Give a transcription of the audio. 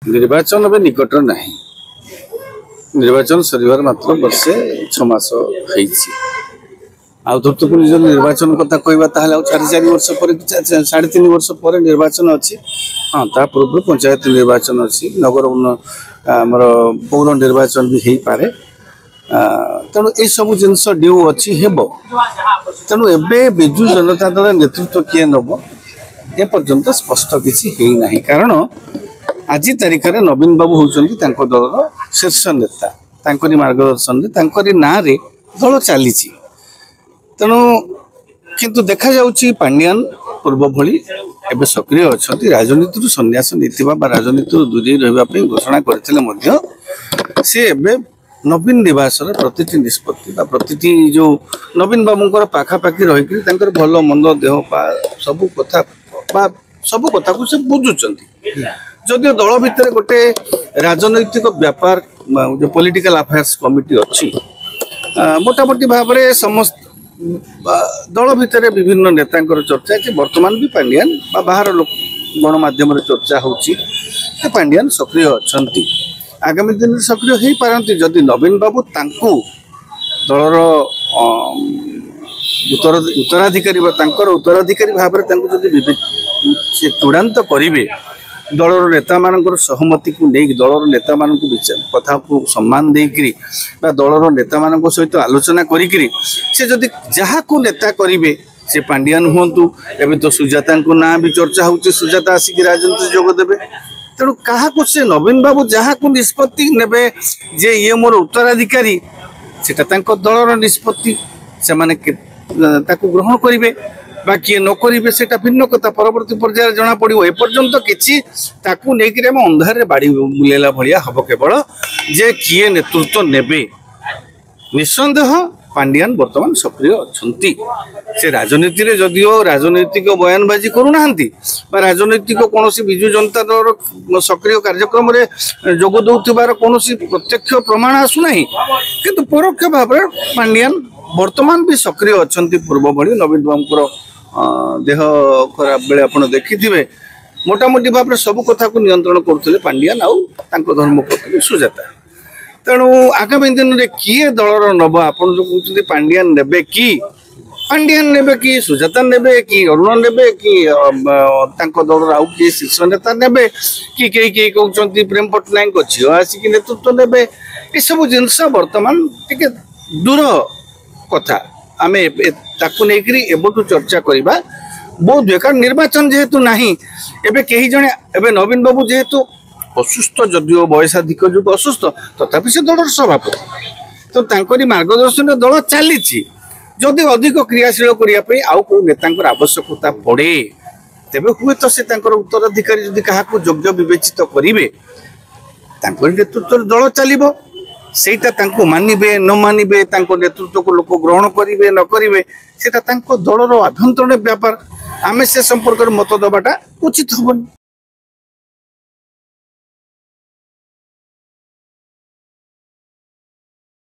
निर्वाचन भी निकट ना निर्वाचन सर मात्र वर्षे 6 मास आउथर निज निर्वाचन कथा कहवा ताल 4 वर्ष पर 3.5 वर्ष पर निर्वाचन अच्छी हाँ ता पूर्व पंचायत निर्वाचन अच्छी नगर आमर पौर निर्वाचन भी हो पारे तेणु ये सब जिनस ड्यू अच्छी हेब तेणु एबे बिजु जनता दल नेतृत्व किए नब ए पर्यंत स्पष्ट किसी ना कारण आज तारीख में नवीन बाबू होती दल शीर्ष नेता मार्गदर्शन ना दल चली तेणु किंतु देखा जाउची पांड्यान पूर्व भली एवं सक्रिय अच्छा राजनीति सन्यास नहीं राजनीति दूरी रही घोषणा करते सी नवीन निवास प्रति निष्पत्ति प्रति जो नवीन बाबू पाखापाखि रही भल मंद देह पा सबू कथा को से बुझुंट जदि दल भितर गोटे राजनैतिक व्यापार जो पॉलिटिकल अफेयर्स कमिटी अच्छी मोटामोटी भाव में समस्त दल भितर विभिन्न नेता चर्चा कि वर्तमान भी पांड्यान बाहर गणमाध्यम चर्चा होची पांड्यान सक्रिय अच्छा आगामी दिन में सक्रिय हो पारती जदि नवीन बाबू तांकु दलर उत्तराधिकारी उत्तराधिकारी भाव में चूड़ांत करेंगे दलर नेता मान सहमति को नहीं दलर नेता मान कथा को सम्मान देकरी दलर नेता मान सहित आलोचना करी से जदि जहाँ को नेता करेंगे से पांड्यान हूँ एवं तो सुजाता को ना भी चर्चा होची सुजाता आसिक राजनीति जोगदेवे तेणु क्या से नवीन बाबू जहाँ को निष्पत्ति ने जे ये मोर उत्तराधिकारी से दलर निष्पत्ति से ग्रहण करेंगे बा किए न करेंगे से भिन्न कथा परवर्ती पर्यायर जना पड़ो एपर्यंत किसी अंधारे बाड़ी बुलेला भाया हम केवल जे किए नेतृत्व नेबे निसंदेह पांड्यान वर्तमान सक्रिय अच्छा से राजनीति रे जदिओ राजनैतिक बयानबाजी करूना राजनैतिक कौन विजु जनता दल सक्रिय कार्यक्रम में जोग दौर कौन प्रत्यक्ष प्रमाण आसूना किंतु परोक्ष भाव में पांड्यान वर्तमान भी सक्रिय अच्छा पूर्व भली नवीन बाबू देह खराब बेले आप देखिथे मोटामोटी भाव में सब कथा को नियंत्रण करते पांड्यान आउ धर्मपत्नी सुजाता तेणु आगामी दिन में किए दलर नब आप जो कहते पांड्यान ने कि पांड्यान ने कि सुजाता ने कि अरुण ने कि दलर आउ किए शीर्ष नेता ने कि कई कहते प्रेम पट्टनायक झील आसिक नेतृत्व ने ये सब जिनस बर्तमान टे दूर कथा आम एबठू चर्चा करवा बहुत कारण निर्वाचन जेहेतु नहीं एबे कहीं जने एबे नवीन बाबू जेहेतु असुस्थ जदिओ बयसाधिक जो असुस्थ तथापि से दल सभापति तो मार्गदर्शन दल चली जदि अधिक क्रियाशील करने आउ को नेता आवश्यकता पड़े तेबे हुए तो से उत्तराधिकारी जदि क्या योग्य विवेचित करेंगे नेतृत्व दल चलो सेटा मानिबे न मानिबे नेतृत्व को लोक ग्रहण करेंगे न करेंगे सेटा दलर आभ्यंतरण व्यापार आमे से संपर्क मत दबाटा उचित हेनी।